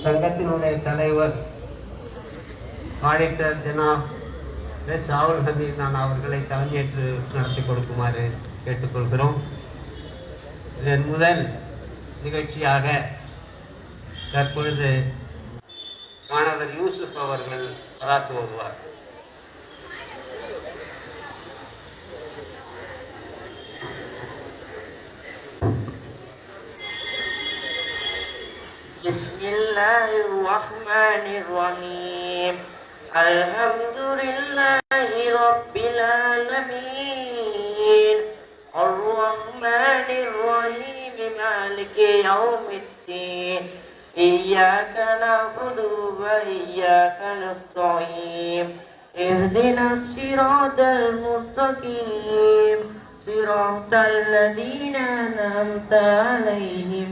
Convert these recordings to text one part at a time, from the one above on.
சங்கத்தினுடைய தலைவர் ஆடிட்டர் ஜனாப் எஸ் ராகுல் ஹமீதான் அவர்களை தலைமையேற்று நடத்தி கொடுக்குமாறு கேட்டுக்கொள்கிறோம். இதன் முதல் நிகழ்ச்சியாக தற்பொழுது மாணவர் யூசுப் அவர்கள் பராத்து வருவார். பிஸ்மில்லாஹிர் ரஹ்மானிர் ரஹீம். அல்ஹம்துலில்லாஹி ரப்பில் ஆலமீன். அர்-ரஹ்மானிர் ரஹீம். மாலிகி யௌமித்தீன். إياك نعبد وإياك نستعين. اهدنا الصراط المستقيم صراط الذين أنعمت عليهم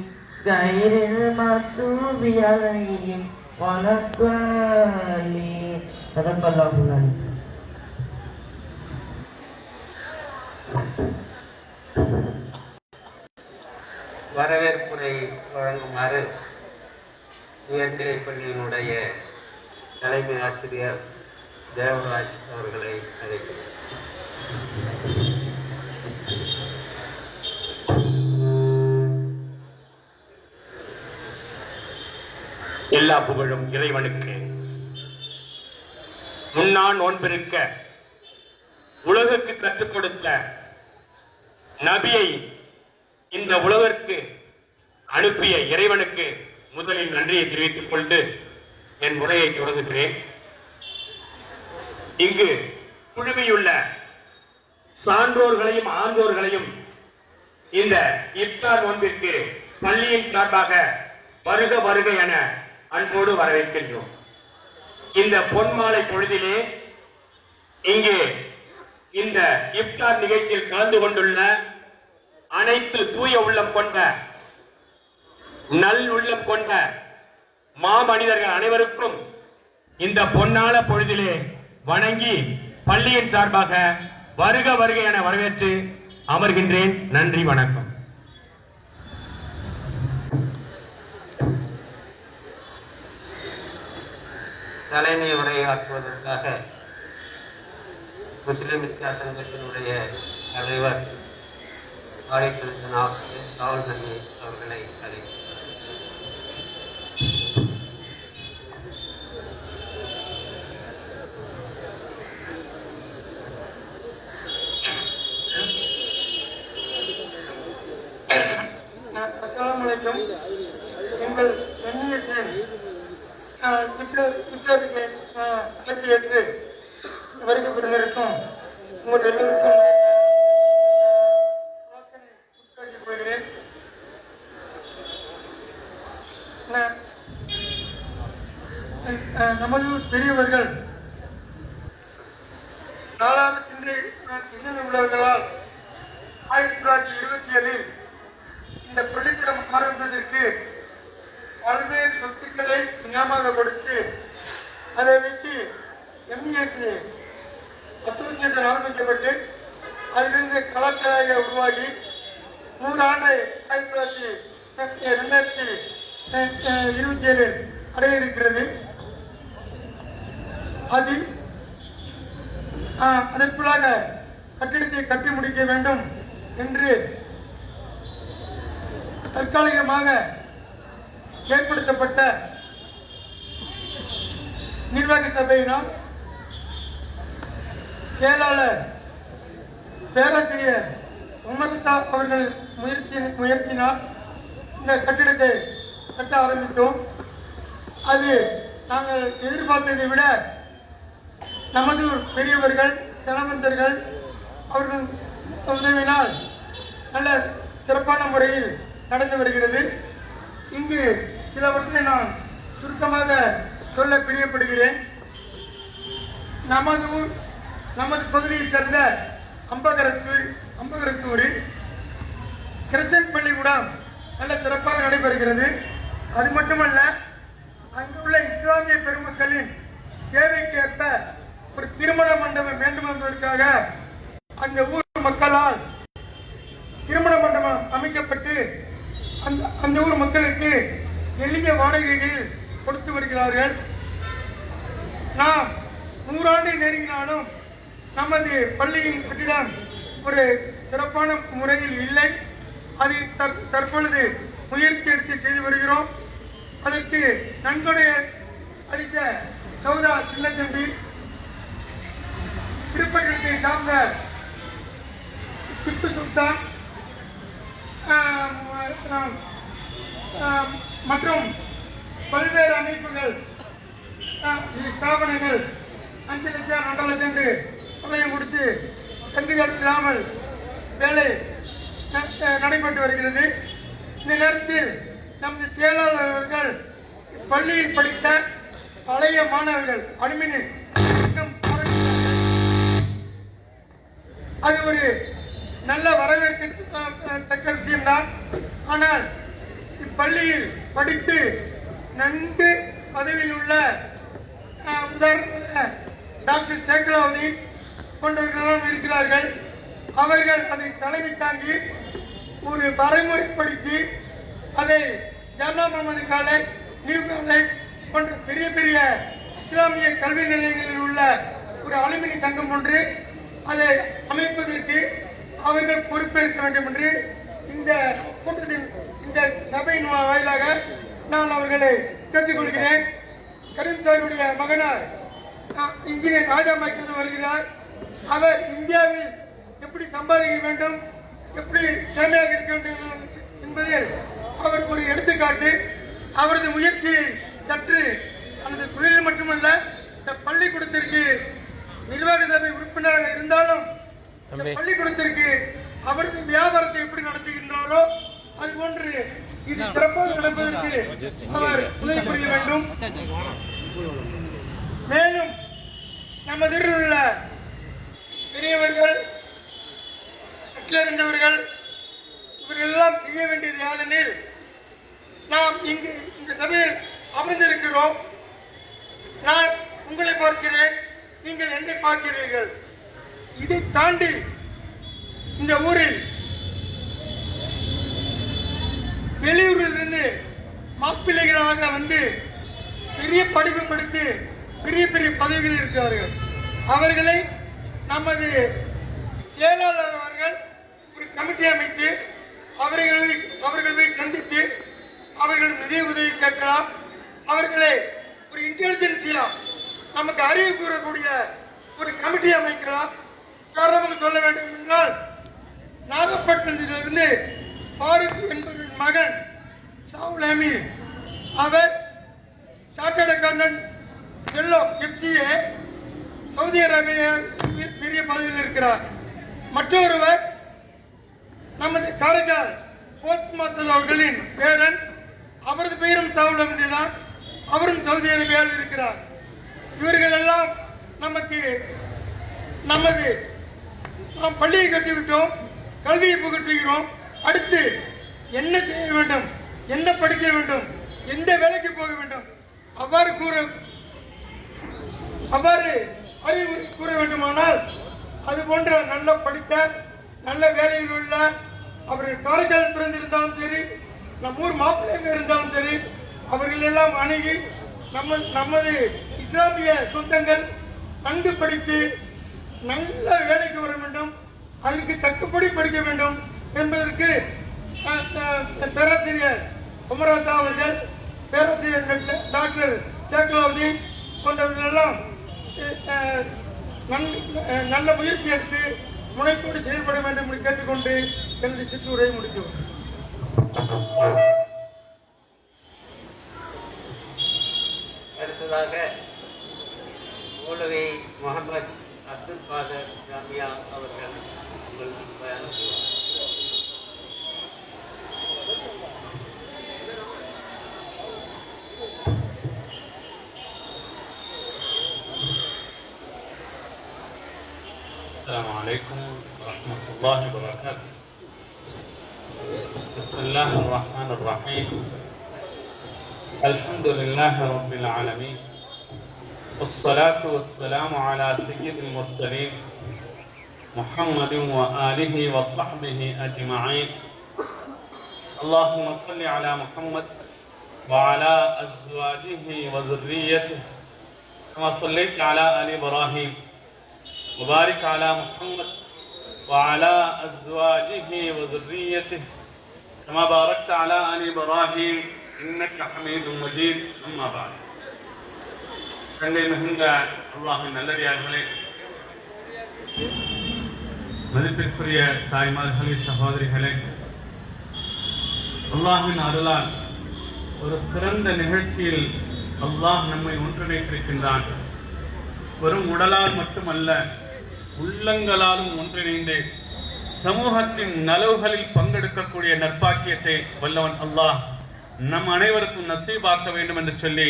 غير المغضوب عليهم ولا الضالين. صدق الله العظيم. வரவேற்புரை வழங்குமாறு உயர்நிலை பள்ளியினுடைய தலைமை ஆசிரியர் தேவராஜ் அவர்களை அழைக்கிறேன். எல்லா புகழும் இறைவனுக்கு. முன்னான் நோன்பிருக்க உலகுக்கு கற்றுக் கொடுத்த நபியை இந்த உலகிற்கு அனுப்பிய இறைவனுக்கு முதலில் நன்றியை தெரிவித்துக் கொண்டு என் உரையை தொடங்குகிறேன். இங்கு குழுமியுள்ள சான்றோர்களையும் ஆன்றோர்களையும் இந்த இஃப்தார் நோன்பிற்கு பள்ளியின் சார்பாக வருக வருக என அன்போடு வரவேற்கின்றோம். இந்த பொன்மாலை பொழுதிலே இங்கே இந்த இஃப்தார் நிகழ்ச்சியில் கலந்து கொண்டுள்ள அனைத்து தூய உள்ளம் கொண்ட நல் உள்ளம் கொண்ட மாமனிதர்கள் அனைவருக்கும் இந்த பொன்னான பொழுதிலே வணங்கி பள்ளியின் சார்பாக வருக வருக என வரவேற்று அமர்கின்றேன். நன்றி, வணக்கம். தலைமை உரையாற்றுவதற்காக முஸ்லிம் வித்யா சங்கத்தினுடைய தலைவர் ஆடிட்டர் ஜனாப் எஸ் ராகுல் ஹமீத் அவர்களை அழைக்கிறேன். அஸ்ஸலாமு அலைக்கும். எங்கள் அழைப்பு ஏற்று வருகை புரிந்திருக்கும் உங்கள் எல்லோருக்கும் போகிறேன். நமது பெரியவர்கள் நாலாவது சிந்தனை உள்ளவர்களால் 1927 இந்த பள்ளிக்கூடம் ஆரம்பிப்பதற்கு பல்வேறு சொத்துக்களை ஞாபகம் கொடுத்து அதை வைத்து எம்இஎஸ் அசோசியேஷன் ஆரம்பிக்கப்பட்டு அதிலிருந்து கலெக்டராக உருவாகி 100 ஆண்டை 2027 அடைய இருக்கிறது. அதில் அதற்குள்ளாக கட்டிடத்தை கட்டி முடிக்க வேண்டும் என்று தற்காலிகமாக ஏற்படுத்தப்பட்ட நிர்வாக சபையினால் செயலாளர் பேராசிரியர் உமர்தா அவர்கள் முயற்சினால் இந்த கட்டிடத்தை கட்ட ஆரம்பித்தோம். அது நாங்கள் எதிர்பார்த்ததை விட நமது பெரியவர்கள் தனவந்தர்கள் அவர்கள் உதவினால் நல்ல சிறப்பான முறையில் நடந்து வருகிறது. இங்கு சிலவற்றை நான் சுருக்கமாக சொல்ல பிரியப்படுகிறேன். நமது பகுதியை சேர்ந்த அம்பகரத்தூரில் கிறிஸ்தன் பள்ளிக்கூடம் நல்ல சிறப்பாக நடைபெறுகிறது. அது மட்டுமல்ல, அங்குள்ள இஸ்லாமிய பெருமக்களின் தேவைக்கேற்ப ஒரு திருமண மண்டபம் வேண்டும் என்பதற்காக அந்த ஊர் மக்களால் திருமண மண்டபம் அமைக்கப்பட்டு அந்த ஊர் மக்களுக்கு எளிய வாடகையில் கொடுத்து வருகிறார்கள். நாம் 100 ஆண்டு நெருங்கினாலும் நமது பள்ளியின் கட்டிடம் ஒரு சிறப்பான முறையில் இல்லை. அதை தற்பொழுது முயற்சி எடுத்து செய்து வருகிறோம். அதற்கு நன்கொடை அளித்த சௌதா சின்னத்தம்பி, திருப்பட்டத்தை சார்ந்த திப்பு சுல்தான் மற்றும் பல்வேறு அமைப்புகள், ஸ்தாபனங்கள் 5 லட்சம் 2 லட்சம் தொகையும் கொடுத்து தங்குதல் இல்லாமல் வேலை நடைபெற்று வருகிறது. இந்த நேரத்தில் நமது செயலாளர் அவர்கள் பள்ளியில் படித்த பழைய மாணவர்கள் அலுமினி அது ஒரு நல்ல வரவேற்கத்தக்க விஷயம்தான். ஆனால் இப்பள்ளியில் படித்து நன்கு பதவியில் உள்ள டாக்டர் சேகலாவதீன் போன்றவர்களும் இருக்கிறார்கள். அவர்கள் அதை தலைமை தாங்கி ஒரு வரைமுறைப்படுத்தி அதை ஜானா முகமது காலேஜ், நியூ காலேஜ் போன்ற பெரிய பெரிய இஸ்லாமிய கல்வி நிலையங்களில் உள்ள ஒரு அலுமினி சங்கம் ஒன்று அதை அமைப்பதற்கு அவர்கள் பொறுப்பேற்க வேண்டும் என்று இந்த கூட்டத்தின் இந்த சபையின் வாயிலாக நான் அவர்களை கேட்டுக்கொள்கிறேன். கரீம் சாருடைய மகனார் இன்ஜினியர் ராஜா மைக்கேல் வருகிறார். அவர் இந்தியாவில் எப்படி சம்பாதிக்க வேண்டும், எப்படி திறமையாக இருக்க வேண்டும் என்பதில் அவர் ஒரு எடுத்துக்காட்டு. அவரது முயற்சியை சற்று அந்த தொழில் மட்டுமல்ல, இந்த பள்ளிக்கூடத்திற்கு நிர்வாக சபை உறுப்பினராக இருந்தாலும் பள்ளிக்கூடத்திற்கு அவரது வியாபாரத்தை எப்படி நடத்துகின்றாரோ அதுபோன்று இது சிறப்பாக நடப்பதற்கு அவர் உதவி புரிய வேண்டும். மேலும் நமது உள்ள பெரியவர்கள், இருந்தவர்கள், இவர்களெல்லாம் செய்ய வேண்டியது யாதெனில், நாம் இங்கு இந்த சபையில் அமர்ந்திருக்கிறோம். நான் உங்களை பார்க்கிறேன், நீங்கள் என்னை பார்க்கிறீர்கள். இதை தாண்டி இந்த ஊரில் வெளியூரில் இருந்து மாப்பிள்ளைகளாக வந்து பெரிய படிப்பு படித்து பெரிய பெரிய பதவிகள் இருக்கிறார்கள். அவர்களை நமது செயலாளர் அவர்கள் ஒரு கமிட்டி அமைத்து அவர்களை சந்தித்து அவர்கள் நிதி உதவி கேட்கலாம். அவர்களை ஒரு இன்டெலிஜென்சியா நமக்கு அறிவு கூறக்கூடிய ஒரு கமிட்டி அமைக்கலாம். காரணமாக சொல்ல வேண்டும் என்றால், நாகப்பட்டினத்திலிருந்து பாரூக் என்பவரின் மகன் ஷாவுல் ஹமீத், அவர் சார்ட்டர்ட் அக்கவுண்டன்ட் எல்லோ FCA சவுதி அரேபியா பெரிய பதவியில் இருக்கிறார். மற்றொருவர் நமது காரைக்கால் போஸ்ட் மாஸ்டர் அவர்களின் பேரன், அவரது பெயரும் ஷாவுல் ஹமீத் தான், அவரும் சவுதி அரேபியாவில் இருக்கிறார். இவர்கள் எல்லாம் நமக்கு நாம் பள்ளியை கட்டிவிட்டோம், கல்வியை புகட்டுகிறோம். அடுத்து என்ன செய்ய வேண்டும், என்ன படிக்க வேண்டும், எந்த வேலைக்கு போக வேண்டும், அவ்வாறு அறிவுரை கூற வேண்டுமானால் அது போன்ற நல்ல படித்த நல்ல வேலையில் உள்ள அவர்கள் காரைக்கால் பிறந்திருந்தாலும் சரி, நம்மூர் மாப்பிள்ளையாக இருந்தாலும் சரி, அவர்கள் எல்லாம் அணுகி நமது இஸ்லாமிய சொந்தங்கள் நன்கு படித்து நல்ல வேலைக்கு வர வேண்டும், அதற்கு தக்கபடி படிக்க வேண்டும் என்பதற்கு பேராசிரியர் உமராஜா அவர்கள், பேராசிரியர் டாக்டர் சேகலாவதீன் போன்றவர்கள் எல்லாம் நல்ல முயற்சி எடுத்து முனைப்போடு செயல்பட வேண்டும் என்று கேட்டுக்கொண்டு எனது சிற்றுரை முடித்தோம். அடுத்ததாக மௌலவி முகமது அப்துல் காதர் ஜாமியா அவர்கள் உங்களுக்கு பயணம் செய்வார். السلام عليكم ورحمة الله وبركاته. بسم الله الرحمن الرحيم. الحمد لله رب العالمين، والصلاة والسلام على سيد المرسلين محمد وآله وصحبه أجمعين. اللهم صل على محمد وعلى أزواجه وذريته كما صليت على آل إبراهيم وبارك على محمد وعلى أزواجه وذريته كما باركت على آل إبراهيم إنك حميد مجيد. أما بعد. கங்கை மிகுந்த அல்லாஹ்வின் நல்லடியார்களே, மதிப்பிற்குரிய தாய்மார்களே, சகோதரிகளே, அல்லாஹ்வின் அருளால் ஒரு சிறந்த நிகழ்ச்சியில் அல்லாஹ் நம்மை ஒன்றிணைத்திருக்கின்றான். வெறும் உடலால் மட்டுமல்ல, உள்ளங்களாலும் ஒன்றிணைந்து சமூகத்தின் நலவுகளில் பங்கெடுக்கக்கூடிய நற்பாக்கியத்தை வல்லவன் அல்லாஹ் நம் அனைவருக்கும் நசீபாக்க வேண்டும் என்று சொல்லி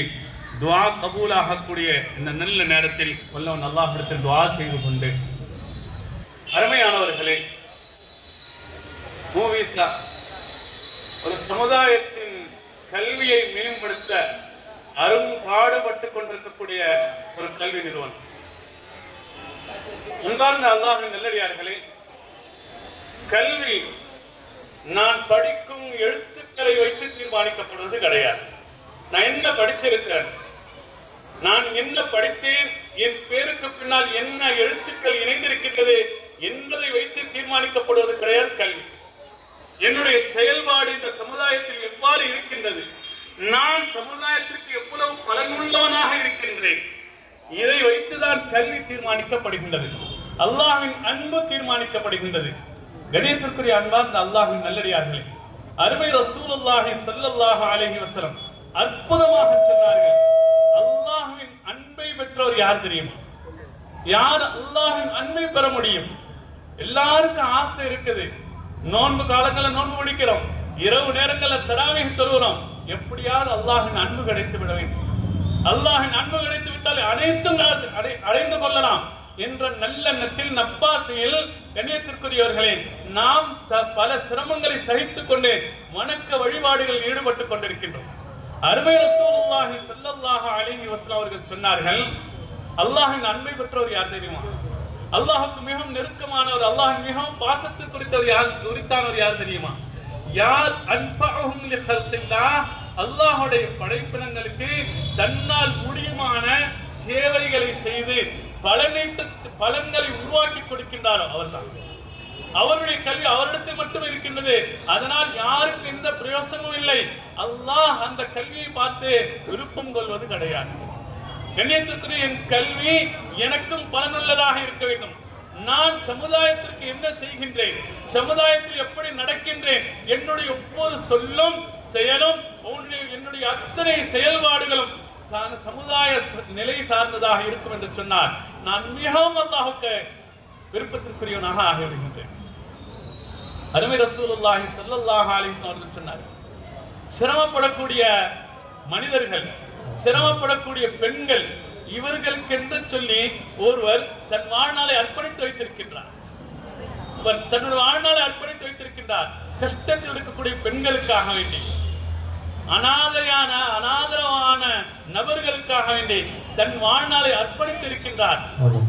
துஆ கபூலாகக்கூடிய இந்த நல்ல நேரத்தில் வல்லவன் அல்லாஹ்விடத்தில் துஆ செய்து கொண்டு, அருமையானவர்களே, மூவிஸா ஒரு சமுதாயத்தின் கல்வியை மேம்படுத்த அரும்பாடுபட்டுக் கொண்டிருக்கக்கூடிய ஒரு கல்வி நிறுவனம். அன்பார்ந்த அல்லாஹ்வின் நல்லடியார்களே, கல்வி நான் படிக்கும் எழுத்துக்களை வைத்து தீர்மானிக்கப்படுவது கிடையாது. நான் என்ன படிச்சிருக்கிறேன், நான் என்ன படித்தேன், என் பேருக்கு பின்னால் என்ன எழுத்துக்கள் இணைந்திருக்கின்றது என்பதை வைத்து தீர்மானிக்கப்படுவது கிடையாது கல்வி. என்னுடைய செயல்பாடு இந்த சமுதாயத்தில் எவ்வாறு இருக்கின்றது, நான் சமுதாயத்திற்கு எவ்வளவு பலனுள்ளவனாக இருக்கின்றேன், இதை வைத்துதான் கல்வி தீர்மானிக்கப்படுகின்றது. அல்லாஹ்வின் அன்பு தீர்மானிக்கப்படுகின்றது. கணேசத்திற்குரிய அன்பார்ந்த அல்லாஹ்வின் நல்லடியார்களே, அருமை ரசூலுல்லாஹி ஸல்லல்லாஹு அலைஹி வஸல்லம் அற்புதமாக சொன்னார்கள், அல்லாஹ்வின் அன்பை பெற்றவர் யார் தெரியுமா? யார் அல்லாஹ்வின் அன்பை பெற முடியும்? எல்லாருக்கும் ஆசை இருக்குது. நோன்பு காலங்களில் நோன்பு முடிக்கிறோம், இரவு நேரங்களில் தராவீஹ் தொழுகிறோம், எப்படியாவது அல்லாஹ்வின் அன்பு கிடைத்து விட வேண்டும். அல்லாஹ்வின் அன்பு கிடைத்து விட்டால் அனைத்தும் அடைந்து கொள்ளலாம் என்ற நல்லெண்ணத்தில் நப்பாசையில் கண்ணியத்திற்குரியவர்களே நாம் பல சிரமங்களை சகித்துக் கொண்டு வணக்க வழிபாடுகளில் ஈடுபட்டுக் கொண்டிருக்கின்றோம். அருமை ரசூலுல்லாஹி ஸல்லல்லாஹு அலைஹி வஸல்லம் அவர்கள் சொன்னார்கள், அல்லாஹ்வின் அன்பை பெற்றவர் யார் தெரியுமா? அல்லாஹ்வுக்கு மிகவும் நெருக்கமானவர், அல்லாஹ்வின் மிகவும் பாசத்துக்குரியவர் யார் தெரியுமா? யார் அன்ஃபஅஹும் லிஹல்கில்லாஹ், அல்லாஹ்வுடைய படைப்பினங்களுக்கு தன்னால் முடியுமான சேவைகளை செய்து பலன்களை உருவாக்கி கொடுக்கின்றாரோ அவர்தான். அவருடைய கல்வி அவரிடத்தில் மட்டும் இருக்கின்றது, அதனால் யாருக்கு எந்த பிரயோசனமும் இல்லை. அல்லாஹ் அந்த கல்வியை பார்த்து விருப்பம் கொள்வது கிடையாது. கண்ணியத்திற்குரிய என் கல்வி எனக்கும் பலனுள்ளதாக இருக்க வேண்டும். நான் சமுதாயத்திற்கு என்ன செய்கின்றேன், சமுதாயத்தில் எப்படி நடக்கின்றேன், என்னுடைய ஒவ்வொரு சொல்லும் செயலும் என்னுடைய அத்தனை செயல்பாடுகளும் சமுதாய நிலை சார்ந்ததாக இருக்கும் என்று சொன்னார், நான் மிகவும் அல்லாஹ்வுக்கு விருப்பத்திற்குரியவனாக ஆகிவிடுகின்றேன். அருமை ரசூலுல்லாஹி ஸல்லல்லாஹு அலைஹி வஸல்லம் சொன்னார், சிரமப்படக்கூடிய மனிதர்கள், சிரமப்படக்கூடிய பெண்கள், இவர்களுக்கு என்று சொல்லி ஒருவர் தன் வாழ்நாளை அர்ப்பணித்து வைத்திருக்கின்றார். தன்னுடைய வாழ்நாளை அர்ப்பணித்து வைத்திருக்கின்றார். கஷ்டத்தில் இருக்கக்கூடிய பெண்களுக்காக வேண்டி, அனாதரவான நபர்களுக்காக வேண்டி தன் வாழ்நாளை அர்ப்பணித்து இருக்கின்றார்.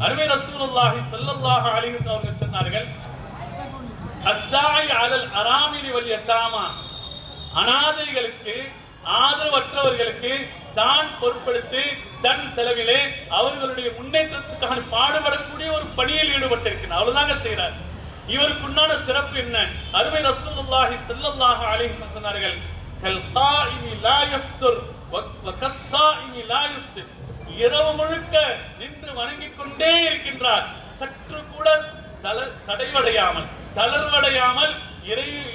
அருமை ரசூலுல்லாஹி ஸல்லல்லாஹு அலைஹி வஸல்லம் அவர்கள் சொன்னார்கள், அஸ்ஸாஇ அலல் அராமிலி வல் யதாமா, அனாதைகளுக்கு ஆதரவற்றவர்களுக்கு தான் பொறுப்படுத்தி தன் செலவிலே அவர்களுடைய முன்னேற்றத்துக்காக பாடுபடக்கூடிய ஒரு பணியில் ஈடுபட்டிருக்கிறார். அவ்வளவுதாங்க செய்யறார். இவருக்கு உண்டான சிறப்பு என்ன? அருமை ரசூலுல்லாஹி ஸல்லல்லாஹு அலைஹி வஸல்லம் சொன்னார்கள், இரவு முழுக்க நின்று வணங்கிக் கொண்டே இருக்கின்றார், சற்று கூட தடைவடையாமல் தளர்வடையாமல்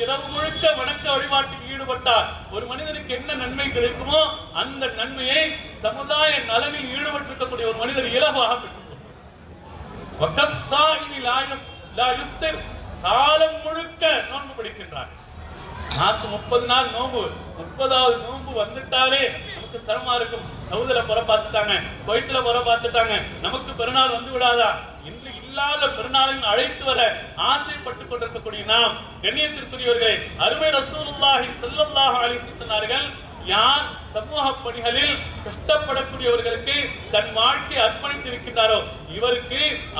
இரவு முழுக்க வணக்க வழிபாட்டில் ஈடுபட்டார். ஒரு மனிதனுக்கு என்ன நன்மை கிடைக்குமோ அந்த நன்மையை சமுதாய நலனில் ஈடுபட்டிருக்கக்கூடிய ஒரு மனிதர் இலவாக பெற்றுக் காலம் முழுக்க நோன்பு பிடிக்கின்றார். மாசம் 30 நாள் நோம்பு, 30வது நோம்பு வந்துட்டாலே நமக்கு சிரமமா இருக்கும். சவுதில புற பார்த்துட்டாங்க, குவைத்துல புற பார்த்துட்டாங்க, நமக்கு பெருநாள் வந்து விடாதா? இன்று இல்லாத பெருநாளின் அழைத்து வர ஆசைப்பட்டுக் கொண்டிருக்கக்கூடிய நாம் கண்ணியத்திற்குரியவர்களே, அருமை ரசூலுல்லாஹி ஸல்லல்லாஹு அலைஹி வஸல்லம் சொன்னார்கள், யார் சமூக பணிகளில் கஷ்டப்படக்கூடியவர்களுக்கு தன் வாழ்க்கை அர்ப்பணித்து இருக்கின்றாரோ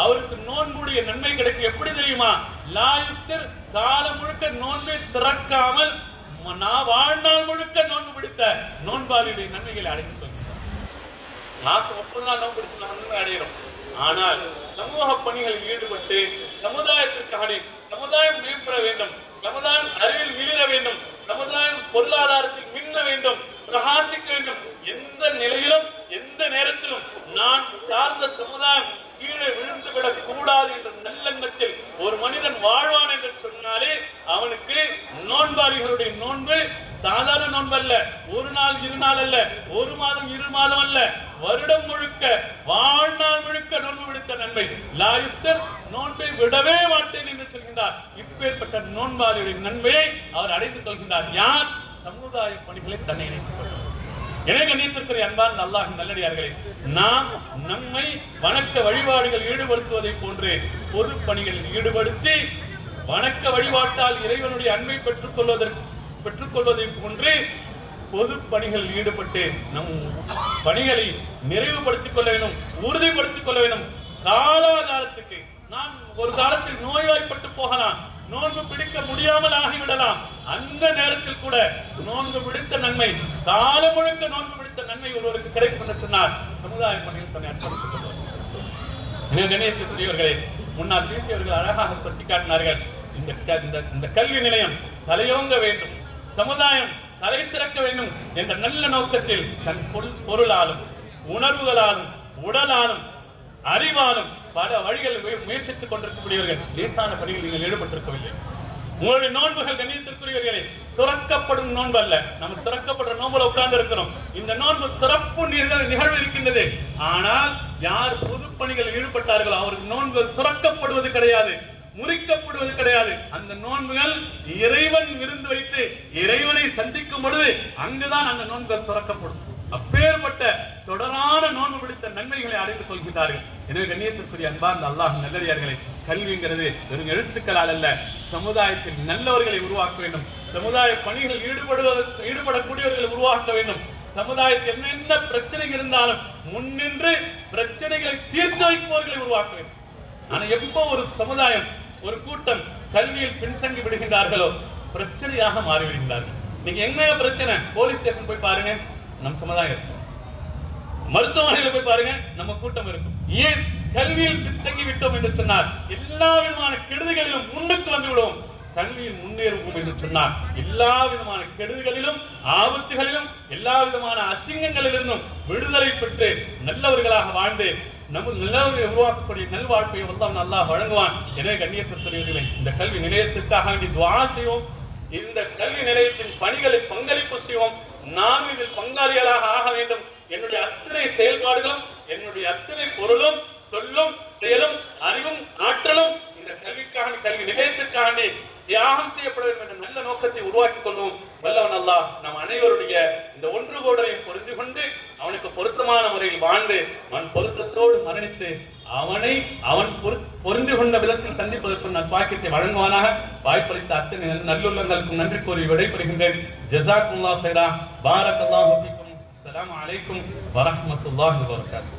அவருக்கு நோன்புடைய நன்மை கிடைக்கும். எப்படி தெரியுமா? லாயுத்தர் காலம் முழுக்க நோன்பை திறக்காமல் நான் வாழ்நாள் முழுக்க நோன்பு பிடித்த நோன்பாளியுடைய நன்மைகளை அடைந்து கொள்கிறோம். மாசம் 30 நாள் நோன்பு பிடிச்சு நன்மை அடைகிறோம். ஆனால் சமூக பணிகளில் ஈடுபட்டு சமுதாயத்திற்காக சமுதாயம் மேம்பட வேண்டும், சமுதாயம் அறிவில் மிளிர வேண்டும், சமுதாயம் பொருளாதாரத்தில் மின்ன வேண்டும், பிரகாசிக்க வேண்டும். எந்த நிலையிலும் எந்த நேரத்திலும் நான் சார்ந்த சமுதாயம் கீழே விழுந்து விடக் கூடாது என்ற நல்லெண்ணத்தில் ஒரு மனிதன் வாழ்வான் என்று சொன்னாலே அவனுக்கு நோன்பாளிகளுடைய நோன்பு சாதாரண நோன்பு அல்ல, ஒரு நாள் 2 நாள் அல்ல, ஒரு மாதம் 2 மாதம் அல்ல, வருடம் முழுக்க வாழ்நாள் முழுக்க நோன்பு விடுத்த நன்மை. லாயுத்தர் நோன்பை விடவே மாட்டேன் என்று சொல்கின்றார். இப்பேற்பட்ட நோன்பாளியுடைய நன்மையை அவர் அடைந்து கொள்கின்றார். யார்? சமுதாய பணிகளை தன்னை இணைத்துக் கொள்வார். எனவே கண்ணியத்திற்குரிய அன்பார்ந்த அல்லாஹ்வின் நல்லடியார்களே, நாம் நம்மை வணக்க வழிபாடுகள் ஈடுபடுத்துவதை போன்று பொது பணிகளில் ஈடுபடுத்தி வணக்க வழிபாட்டால் இறைவனுடைய அன்பை பெற்றுக்கொள்வதை போன்று பொது பணிகளில் ஈடுபட்டு நம் பணிகளை நிறைவுபடுத்திக் கொள்ள வேண்டும், உறுதிப்படுத்திக் கொள்ள வேண்டும். காலாகாலத்துக்கு நான் ஒரு காலத்தில் நோய்வாய்ப்பட்டு போகலாம், நோன்பு பிடிக்க முடியாமல் ஆகிவிடலாம். அந்த நேரத்தில் கூட நோன்பு பிடித்த நன்மை, காலம் முழுக்க நோன்பு பிடித்த நன்மை ஒருவருக்கு கிடைக்கும் என்று சொன்னார். சமுதாய பணியில் தன்னை அர்ப்பணித்துக் கொள்வார். நினைவுக்குரியவர்களே, முன்னால் பேசியவர்கள் அழகாக சுட்டிக்காட்டினார்கள். இந்த கல்வி நிலையம் தலையோங்க வேண்டும், சமுதாயம் தலை சிறக்க வேண்டும் என்ற நல்ல நோக்கத்தில் தன் பொருளாலும் உணர்வுகளாலும் உடலாலும் அறிவாலும் பல வழிகள் முயற்சித்துக் கொண்டிருக்கக்கூடியவர்கள் லேசான பணியில் நீங்கள் ஈடுபட்டிருக்கவில்லை. உங்களுடைய நோன்புகள் கண்ணியத்திற்குரியவர்களே துறக்கப்படும் நோன்பு அல்ல. நம்ம திறக்கப்படுற நோன்புல உட்கார்ந்து இருக்கிறோம். இந்த நோன்பு திறப்பு நிகழ்வு இருக்கின்றது. ஆனால் யார் பொது பணிகள் ஈடுபட்டார்களோ அவருக்கு நோன்புகள் துறக்கப்படுவது கிடையாது, முறிக்கப்படுவது கிடையாது. அந்த நோன்புகள் இறைவன் விருந்து வைத்து இறைவனை சந்திக்கும் பொழுது அங்குதான் அந்த நோன்புகள் துறக்கப்படும். அப்பேற்பட்ட தொடரான நோன்பு பிடித்த நன்மைகளை அடைந்து கொள்கிறார்கள். எனவே கண்ணியத்திற்குரிய அன்பார்ந்த அல்லாஹ்வின் நல்லடியார்களே, கல்விங்கிறது வெறும் எழுத்துக்களால் அல்ல, சமுதாயத்தில் நல்லவர்களை உருவாக்க வேண்டும், சமுதாய பணிகளில் ஈடுபடக்கூடியவர்களை உருவாக்க வேண்டும். சமுதாயத்தில் என்னென்ன பிரச்சனை இருந்தாலும் முன்னின்று பிரச்சனைகளை தீர்த்து வைப்பவர்களை உருவாக்க வேண்டும். ஆனா எப்போ ஒரு சமுதாயம் ஒரு கூட்டம் கல்வியில் பின்தங்கி விடுகின்றார்களோ பிரச்சனையாக மாறிவிடுகிறார்கள். நீங்க என்ன பிரச்சனை? போலீஸ் ஸ்டேஷன் போய் பாருங்க, நம் சமுதாயம் இருக்கும். மருத்துவமனையில் போய் பாருங்க, நம்ம கூட்டம் இருக்கும். ஏன்? கல்வியில் பின்தங்கி விட்டோம் என்று சொன்னார் எல்லா விதமான கெடுதிகளிலும் முன்னுக்கு கிளம்பி விடுவோம். கல்வியில் முன்னேறுவோம் என்று சொன்னார் எல்லா விதமான கெடுதிகளிலும் ஆபத்துகளிலும் எல்லா விதமான அசிங்கங்களிலிருந்தும் விடுதலை பெற்று நல்லவர்களாக வாழ்ந்து நம்ம நல்லவர்களை உருவாக்கக்கூடிய நல்வாழ்க்கையை அல்லாஹ் வழங்குவான். எனவே கண்ணியத்திற்குரியவர்களே, இந்த கல்வி நிலையத்திற்காக வேண்டி துஆ செய்வோம். இந்த கல்வி நிலையத்தின் பணிகளை பங்களிப்பு செய்வோம். நாம் இதில் பங்காளிகளாக ஆக வேண்டும். என்னுடைய அத்தனை செயல்பாடுகளும், என்னுடைய அத்தனை பொருளும், சொல்லும், செயலும், அறிவும், ஆற்றலும் இந்த கல்விக்காக, கல்வி நிலையத்திற்காக தியாகம் செய்யப்பட வேண்டும் என்ற நல்ல நோக்கத்தை உருவாக்கிக் கொள்வோம். வல்லவன் அல்லாஹ் நம் அனைவருடைய இந்த ஒன்று கோடரையும் புரிந்து கொண்டு அவனுக்கு பொருத்தமான முறையில் வாழ்ந்து அவன் பொருத்தத்தோடு மரணித்து அவன் பொருந்து கொண்ட விதத்தில் சந்திப்பதற்கு நான் பாக்கியத்தை வழங்குவானாக. வாய்ப்பளித்த அத்தனை நல்லுள்ளங்களுக்கும் நன்றி கூறி விடைபெறுகின்றேன். ஜஸாக்குல்லாஹ் ஹைரா. பாரக்கல்லாஹு ஃபீக்கும். அஸ்ஸலாமு அலைக்கும் வரஹ்மத்துல்லாஹி வபரகாத்துஹு.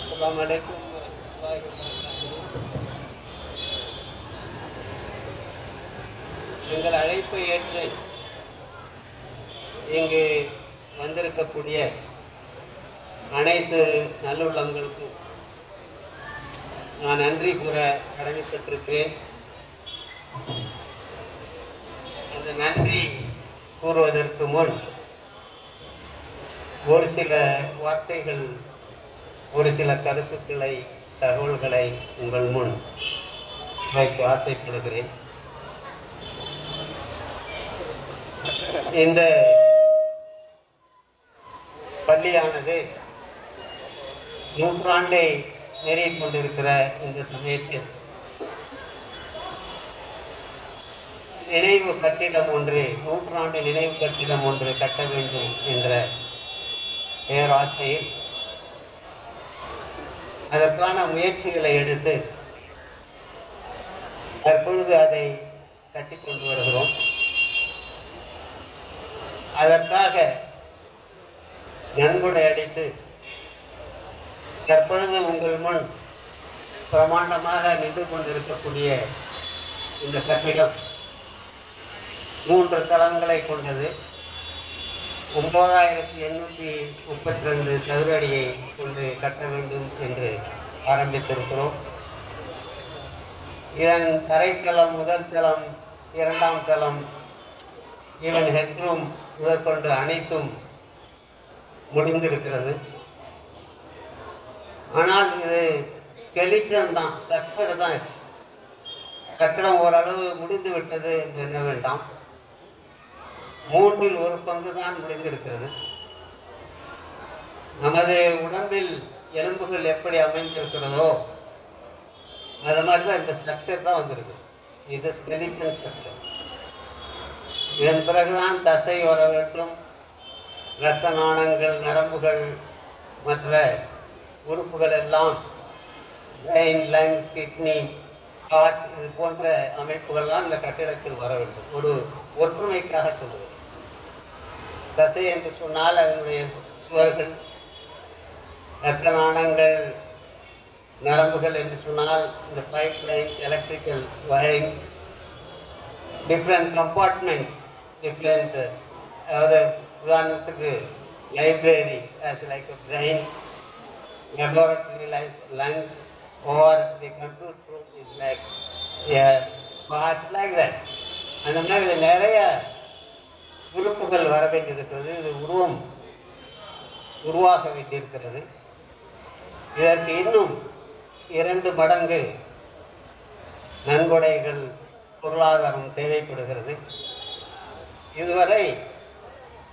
அஸ்ஸலாமு அலைக்கும் வரஹ்மத்துல்லாஹி வபரகாத்துஹு. எங்கள் அழைப்பை ஏற்று இங்கு வந்திருக்கக்கூடிய அனைத்து நல்லுள்ளங்களுக்கும் நான் நன்றி கூற கடமைப்பட்டிருக்கிறேன். அந்த நன்றி கூறுவதற்கு முன் ஒரு சில வார்த்தைகள், ஒரு சில கருத்துக்களை, தகவல்களை உங்கள் முன் வைக்க ஆசைப்படுகிறேன். இந்த பள்ளியானது 100 ஆண்டை நெருங்கிக் கொண்டிருக்கிற இந்த சமயத்தில் நினைவு கட்டிடம் ஒன்று, 100 ஆண்டு நினைவு கட்டிடம் ஒன்று கட்ட வேண்டும் என்ற பேராசையில் அதற்கான முயற்சிகளை எடுத்து தற்பொழுது அதை கட்டிக் கொண்டு வருகிறோம். அதற்காக நன்கொடை அடித்து தற்பொழுது உங்கள் முன் பிரமாண்டமாக நின்று கொண்டிருக்கக்கூடிய இந்த கட்டிடம் 3 தளங்களை கொண்டது. 9832 சதுர அடியை கொண்டு கட்ட வேண்டும் என்று ஆரம்பித்திருக்கிறோம். இதன் தரைத்தளம், முதல் தளம், 2ஆம் தளம், ஈவன் ஹெட்ரூம் முதற்கொண்டு அனைத்தும் முடிந்திருக்கிறது. ஆனால் இது ஸ்கெலிட்டன் தான், ஸ்ட்ரக்சர் தான். கட்டடம் ஓரளவு முடிந்து விட்டது என்று எண்ண வேண்டாம். 3இல் 1 பங்கு தான் முடிந்திருக்கிறது. நமது உடம்பில் எலும்புகள் எப்படி அமைந்திருக்கிறதோ அது மாதிரி தான் இந்த ஸ்ட்ரக்சர் தான் வந்திருக்கு. இது ஸ்கெலிட்டன் ஸ்ட்ரக்சர். இதன் பிறகுதான் தசை வர வேண்டும், இரத்த நாணங்கள், நரம்புகள், மற்ற உறுப்புகள் எல்லாம், பிரெயின், லங்ஸ், கிட்னி, ஹார்ட், இது போன்ற அமைப்புகள்லாம் இந்த கட்டிடத்தில் வர வேண்டும். ஒரு ஒற்றுமைக்காக சொல்லுவது. தசை என்று சொன்னால் அதனுடைய சுவர்கள், இரத்த நாணங்கள், நரம்புகள் என்று சொன்னால் இந்த pipe lines, electrical wiring, different compartments, different, அதாவது உதாரணத்துக்கு library as like a brain, laboratory like lungs, or the control room is like a part like that. அந்த மாதிரி நிறைய உறுப்புகள் வர வேண்டியிருக்கிறது. இது உருவாக வேண்டியிருக்கிறது. இதற்கு இன்னும் 2 மடங்கு நன்கொடைகள், பொருளாதாரம் தேவைப்படுகிறது. இதுவரை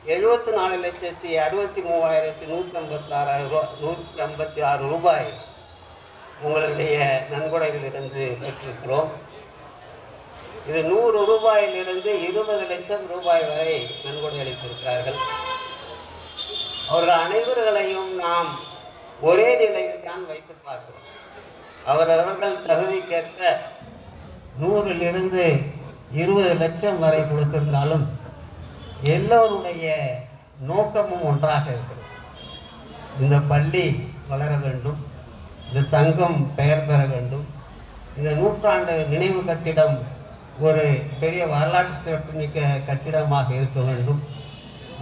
74,63,156 ரூபாய் உங்களுடைய நன்கொடைகளிலிருந்து பெற்றிருக்கிறோம். இது 100 ரூபாயிலிருந்து 20 லட்சம் ரூபாய் வரை நன்கொடை அளித்திருக்கிறார்கள். அவர்கள் அனைவர்களையும் நாம் ஒரே நிலையில் தான் வைத்து பார்க்கிறோம். அவரவர்கள் தகுதிக்கேற்ற 100லிருந்து 20 லட்சம் வரை கொடுத்திருந்தாலும் எல்லோருடைய நோக்கமும் ஒன்றாக இருக்கிறது. இந்த பள்ளி வளர வேண்டும், இந்த சங்கம் பெயர் பெற வேண்டும், இந்த நூற்றாண்டு நினைவு கட்டிடம் ஒரு பெரிய வரலாற்று சிறப்புமிக்க கட்டிடமாக இருக்க வேண்டும்.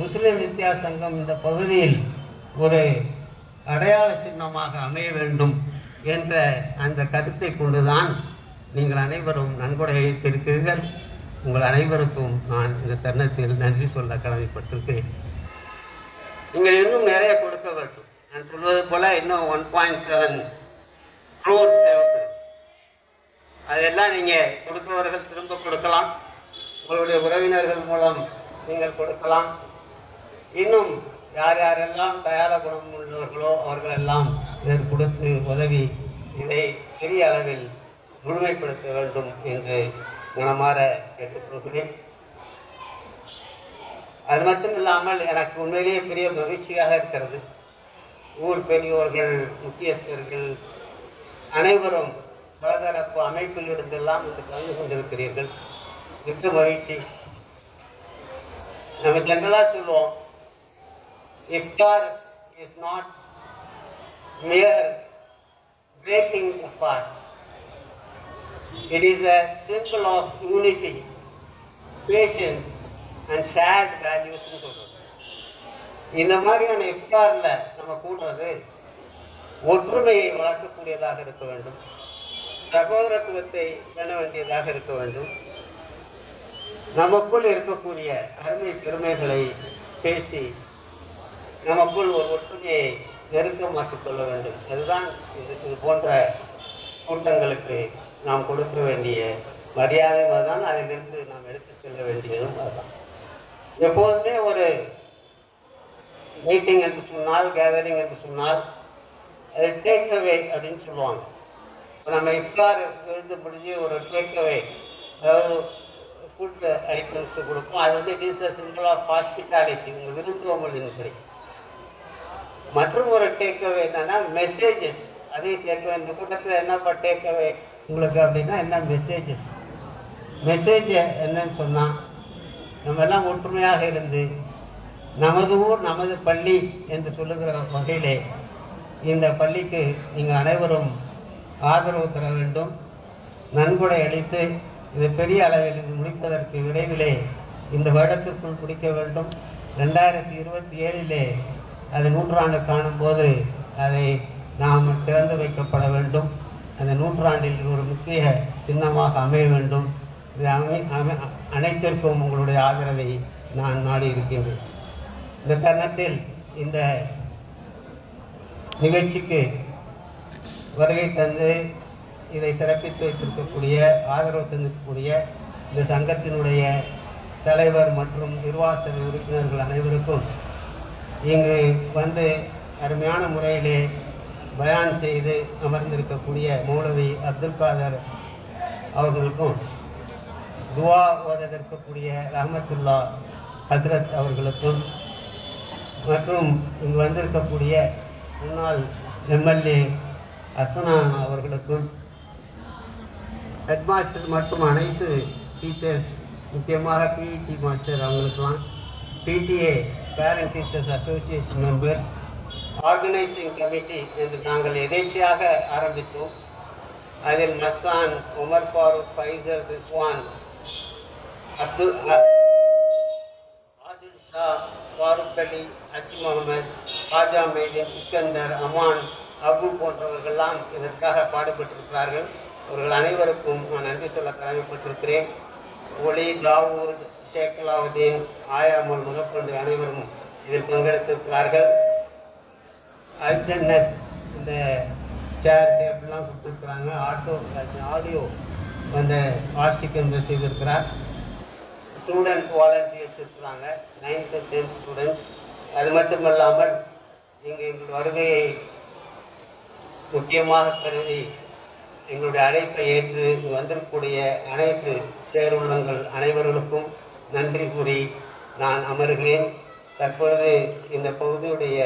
முஸ்லிம் வித்யா சங்கம் இந்த பகுதியில் ஒரு அடையாள சின்னமாக அமைய வேண்டும் என்ற அந்த கருத்தை கொண்டுதான் நீங்கள் அனைவரும் நன்கொடை அளித்திருக்கிறீர்கள். உங்கள் அனைவருக்கும் நான் இந்த தருணத்தில் நன்றி சொல்ல கடமைப்பட்டிருக்கிறேன். நீங்கள் இன்னும் நிறைய கொடுக்க வேண்டும். நான் சொல்வது போல இன்னும் 1.7 crores தேவைப்படுது. அதெல்லாம் நீங்கள் கொடுத்தவர்கள் திரும்ப கொடுக்கலாம், உங்களுடைய உறவினர்கள் மூலம் நீங்கள் கொடுக்கலாம். இன்னும் யார் யாரெல்லாம் தயார குணம் உள்ளவர்களோ அவர்களெல்லாம் இதற்கு கொடுத்து உதவி இதை பெரிய அளவில் முழுமைப்படுத்த வேண்டும் என்று மனமாற கேட்டுக்கொள்கிறேன். அது மட்டும் இல்லாமல் எனக்கு உண்மையிலேயே பெரிய மகிழ்ச்சியாக இருக்கிறது. ஊர் பெரியோர்கள், முக்கியஸ்தர்கள் அனைவரும் பலதரப்பு அமைப்பில் இருந்தெல்லாம் இன்று கலந்து கொண்டிருக்கிறீர்கள். மிக்க மகிழ்ச்சி. நம்ம ஜெனரலாக சொல்லுவோம், iftar is not mere breaking the fast. It is a symbol of unity, patience and shared values. இந்த மாதிரியான இஃப்தார்ல நம்ம கூடுறது ஒற்றுமையை வளர்க்கக்கூடியதாக இருக்க வேண்டும், சகோதரத்துவத்தை பேண வேண்டியதாக இருக்க வேண்டும், நமக்குள் இருக்கக்கூடிய அருமை பெருமைகளை பேசி நமக்குள் ஒரு ஒற்றுமையை நெருக்கமாக்கிக் கொள்ள வேண்டும். அதுதான் இது போன்ற கூட்டங்களுக்கு நாம் கொடுக்க வேண்டிய மரியாதை. அதுதான் அதிலிருந்து நாம் எடுத்து செல்ல வேண்டியதும் அதுதான். எப்போதுமே ஒரு மீட்டிங் என்று சொன்னால், கேதரிங் என்று சொன்னால் அது டேக் அவே அப்படின்னு சொல்லுவாங்க. இப்போ நம்ம இஃப்தார் விருந்து முடிஞ்சு ஒரு டேக் அவே, அதாவது ஃபுட் ஐட்டம்ஸ் கொடுப்போம். அது வந்து it is a simple of hospitality, உங்கள் விருந்துவங்களின் சரி. மற்றும் ஒரு டேக் அவே என்னன்னா மெசேஜஸ். அதே டேக் அவே இந்த கூட்டத்தில் என்னப்பா டேக் அவே உங்களுக்கு அப்படின்னா என்ன மெசேஜஸ்? மெசேஜ் என்னன்னு சொன்னால் நம்ம எல்லாம் ஒற்றுமையாக இருந்து நமது ஊர் நமது பள்ளி என்று சொல்லுகிற வகையிலே இந்த பள்ளிக்கு நீங்கள் அனைவரும் ஆதரவு தர வேண்டும். நன்கொடை அளித்து இது பெரிய அளவில் இது முடிப்பதற்கு விரைவிலே இந்த வருடத்திற்குள் முடிக்க வேண்டும். 2027 அது 100 காணும் போது அதை நாம் திறந்து வைக்கப்பட வேண்டும். அந்த 100 ஒரு முக்கிய சின்னமாக அமைய வேண்டும். இது அனைத்திற்கும் உங்களுடைய ஆதரவை நான் நாடி இருக்கின்றேன். இந்த தருணத்தில் இந்த நிகழ்ச்சிக்கு வருகை தந்து இதை சிறப்பித்து வைத்திருக்கக்கூடிய ஆதரவு தந்திருக்கக்கூடிய இந்த சங்கத்தினுடைய தலைவர் மற்றும் நிர்வாக சபை உறுப்பினர்கள் அனைவருக்கும் இங்கு வந்து அருமையான முறையிலே பயான் செய்து அமர்ந்திருக்கக்கூடிய மௌலவி அப்துல் காதர் அவர்களுக்கும், துவா ஓதற்கக்கூடிய ரஹமத்துல்லா ஹஸ்ரத் அவர்களுக்கும், மற்றும் இங்கு வந்திருக்கக்கூடிய முன்னாள் எம்எல்ஏ அசனா அவர்களுக்கும், ஹெட் மாஸ்டர் மற்றும் அனைத்து டீச்சர்ஸ், முக்கியமாக பிஇடி மாஸ்டர் அவங்களுக்கெல்லாம், PTA parent teachers association members, organising committee என்று நாங்கள் எதேச்சையாக ஆரம்பித்தோம். அதில் மஸ்தான், உமர் ஃபாரூக், ஃபைசர், ரிஸ்வான், ஆதில் ஷா, ஃபாரூக் அலி, ஹஜி முகமது, ஹாஜா மைதீன், சிக்கந்தர், அமான், அபு போன்றவர்கள்லாம் இதற்காக பாடுபட்டிருக்கிறார்கள். அவர்கள் அனைவருக்கும் நான் நன்றி சொல்ல கடமைப்பட்டிருக்கிறேன். ஒலி, தாவூத், ஷேக்லாவுதீன், ஆயாமல் முதற்கொண்டு அனைவரும் இதில் பங்கெடுத்திருக்கிறார்கள். அல்ஜன்னத் இந்த சேர் டேபிள்லாம் கொடுத்துருக்குறாங்க. ஆடியோ அந்த ஆர்டிக்கல் செய்திருக்கிறார். ஸ்டூடெண்ட் வாலண்டியர்ஸ் இருக்கிறாங்க, 9th and 10th ஸ்டூடெண்ட்ஸ். அது மட்டுமல்லாமல் இங்கு எங்கள் வருகையை முக்கியமாக கருதி எங்களுடைய அழைப்பை ஏற்று இங்கு வந்திருக்கக்கூடிய அனைத்து பேருள்ளங்கள் அனைவர்களுக்கும் நன்றி கூறி நான் அமர்கிறேன். தற்பொழுது இந்த பகுதியுடைய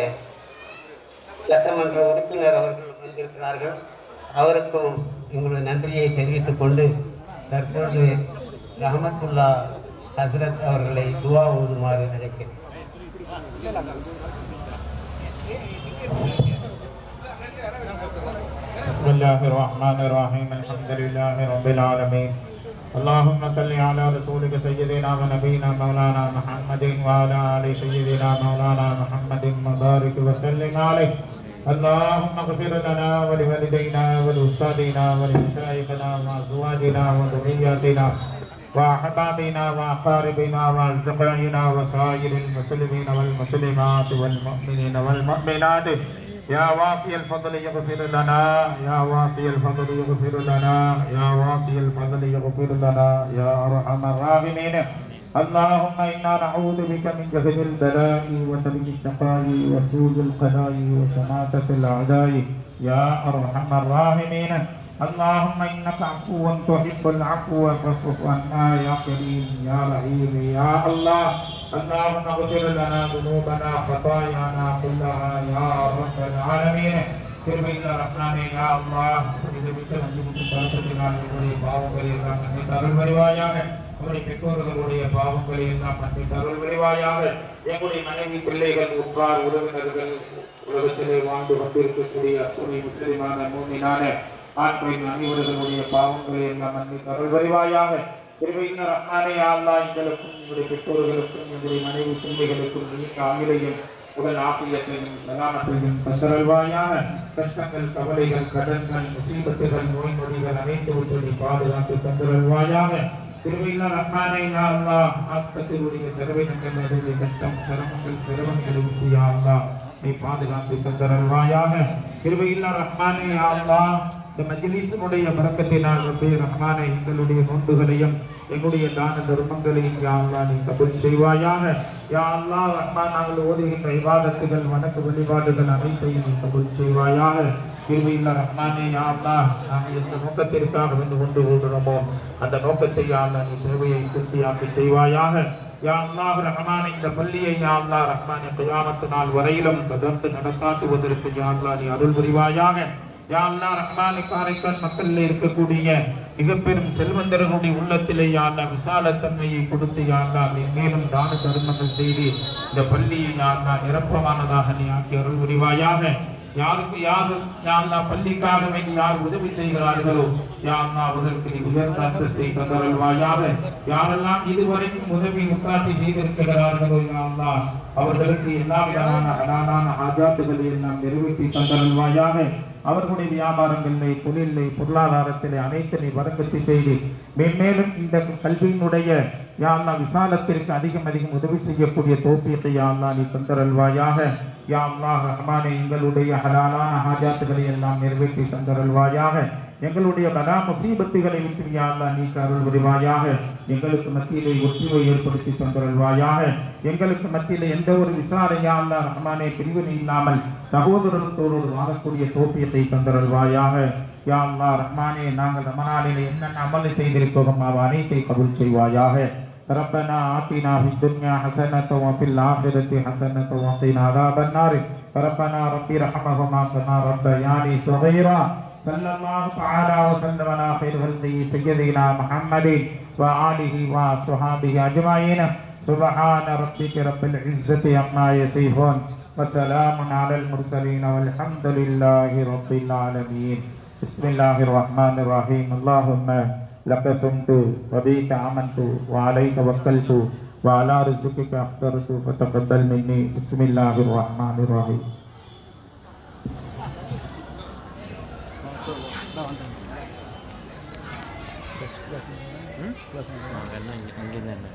சட்டமன்ற உறுப்பினர் அவர்கள் வந்திருக்கிறார்கள். அவருக்கும் எங்களுடைய நன்றியை தெரிவித்துக் கொண்டு தற்பொழுது ரஹமத்துல்லா ஹஸ்ரத் அவர்களை துவா ஓதுமாறு நினைக்கிறேன். பிஸ்மில்லாஹிர் ரஹ்மானிர் ரஹீம். அல்ஹம்துலில்லாஹி ரப்பில் ஆலமீன். اللهم صل على رسولك سيدنا ونبينا مولانا محمد وعلى آل سيدنا مولانا محمد وبارك وسلم عليه. اللهم اغفر لنا ولوالدينا ولأستاذنا ولمشايخنا وأزواجنا وذرياتنا وأحبابنا وأقاربنا وأصدقائنا وسائر المسلمين والمسلمات والمؤمنين والمؤمنات. يا واسع الفضل يغفر لنا، يا واسع الفضل يغفر لنا، يا واسع الفضل يغفر لنا يا أرحم الراحمين. اللهم إنا نعوذ بك من جهد البلاء وترك الشقاء وسوء القضاء وشماتة الأعداء يا أرحم الراحمين. اللهم إنك عفو تحب العفو فاعف عنا يا كريم يا رحيم يا الله. اللهم اغفر لنا ذنوبنا خطايانا كلها يا رب العالمين. கிருபையுள்ள ரஹ்மானே யா அல்லாஹ், இது விட்டு வந்து பரப்பத்தினால் உங்களுடைய பாவங்களை எல்லாம் மன்னித்து அருள் புரிவாயாக. உங்களுடைய பெற்றோர்களுடைய பாவங்களை எல்லாம் மன்னித்து அருள் புரிவாயாக. எங்களுடைய மனைவி, பிள்ளைகள், உற்றார், உறவினர்கள், உலகத்திலே வாழ்ந்து கொண்டிருக்கக்கூடிய அத்துணை முஸ்லிமான மூமினான ஆண் பெண் அனைவர்களுடைய பாவங்களை எல்லாம் மன்னித்து அருள் புரிவாயாக. கிருபையுள்ள ரஹ்மானே யா அல்லாஹ், எங்களுக்கும் எங்களுடைய பெற்றோர்களுக்கும் எங்களுடைய மனைவி பிள்ளைகளுக்கும் நீண்ட ஆயுளையும் உடல் ஆபியத்தையும் சலாமத்தையும் தந்தருள்வாயாக. கஷ்டங்கள், கவலைகள், கடன்கள், முசீபத்துகள், நோய் நொடிகள் அனைத்துவற்றை பாதுகாத்து தந்தருள்வாயாக. கிருபையுள்ள ரஹ்மானே யா அல்லாஹ், ஆக்கத்தினுடைய தரவினங்களுடைய கஷ்டம், சிரமங்கள், சிரமங்களை விட்டு யா அல்லாஹ் நீ பாதுகாத்து தந்தருள்வாயாக. கிருபையுள்ள ரஹ்மானே யா அல்லாஹ், இந்த மஜ்லிஸினுடைய பரக்கத்தினால் ரப்பே ரஹ்மானே எங்களுடைய நோன்புகளையும் எங்களுடைய தான தர்மங்களையும் யா அல்லாஹ் நீ கபூல் செய்வாயாக. யா அல்லாஹ் ரஹ்மான், நாங்கள் ஓதுகின்ற இபாதத்துகள், வணக்க வழிபாடுகள் அனைத்தையும் நீ கபூல் செய்வாயாக. கிருபையுள்ள ரஹ்மானே யா அல்லாஹ், நாங்கள் எந்த நோக்கத்திற்காக வந்து கொண்டு கொள்கிறோமோ அந்த நோக்கத்தை யா அல்லாஹ் நீ தேவையை பூர்த்தியாக்கி செய்வாயாக. யா அல்லாஹ் ரஹ்மானே, இந்த பள்ளியை யா அல்லாஹ் ரஹ்மானே கியாமத் நாள் வரையிலும் தொடர்ந்து நடத்தாட்டுவதற்கு யா அல்லாஹ் நீ அருள் புரிவாயாக. யா அல்லாஹ் ரஹ்மானே, காரைக்கால் மக்களில் இருக்கக்கூடிய மிக பெரும் செல்வந்தர்களுடைய உள்ளத்திலே யா அல்லாஹ் விசாலத்தன்மையை கொடுத்து யா அல்லாஹ் மேலும் தான தர்மங்கள் செய்து இந்த பள்ளியை யா அல்லாஹ் நிரப்பமானதாக நீ ஆக்கி அருள் புரிவாயாக. யாருக்கு யார் யா அல்லாஹ் பள்ளிக்காக வேண்டி யார் உதவி செய்கிறார்களோ யா அல்லாஹ் அவர்களுக்கு நீ உயர்ந்த அந்தஸ்தை தந்தருள்வாயாக. யாரெல்லாம் இதுவரைக்கும் உதவி முக்காட்சி செய்திருக்கிறார்களோ யா அல்லாஹ் அவர்களுக்கு எல்லா விதமான ஹலாலான ஆஜாத்துகளை எல்லாம் நிறைவேற்றி தந்தருள்வாயாக. அவர்களுடைய வியாபாரங்களிலே, தொழிலே, பொருளாதாரத்திலே அனைத்து நீ வரக்கத்தை செய்து மேன்மேலும் இந்த கல்வியினுடைய யா அல்லாஹ் விசாலத்திற்கு அதிகம் உதவி செய்யக்கூடிய தௌஃபீகை யா அல்லாஹ் நீ தந்தருள்வாயாக. யா அல்லாஹ் ரஹ்மானே, எங்களுடைய ஹலாலான ஹாஜாத்துகளை எல்லாம் நிறைவேற்றி தந்தருள்வாயாக. எங்களுடைய பலா முசீபத்துகளை விட்டு யா அல்லாஹ் நீ அருள் புரிவாயாக. எங்களுக்கு மத்தியிலே ஒற்றுமை ஏற்படுத்தி தந்தருள்வாயாக. எங்களுக்கு மத்தியிலே எந்த ஒரு விசாரணை யா அல்லாஹ் ரஹ்மானே பிரிவினை இல்லாமல் சகோதரத்தோடு வாழக்கூடிய தௌஃபீகை தந்தருள்வாயாக. யா அல்லாஹ் ரஹ்மானே, நாங்கள் ரமலானிலே என்னென்ன அமல் செய்திருக்கிறோம் அவ அனைத்தை கபூல் செய்வாயாக. ربنا آتنا في الدنيا حسنة وفي الآخرة حسنة وقنا عذاب النار. ربنا رب ارحمهما كما ربياني صغيرا. صلى الله تعالى وسلم على خير خلقه سيدنا محمد وآله وصحبه أجمعين. سبحان ربك رب العزة عما يصفون وسلام على المرسلين والحمد لله رب العالمين. بسم الله الرحمن الرحيم. اللهم لك صمت وبك آمنت وعليك توكلت وعلى رزقك أفطرت فتقبل مني. بسم الله الرحمن الرحيم. karena ini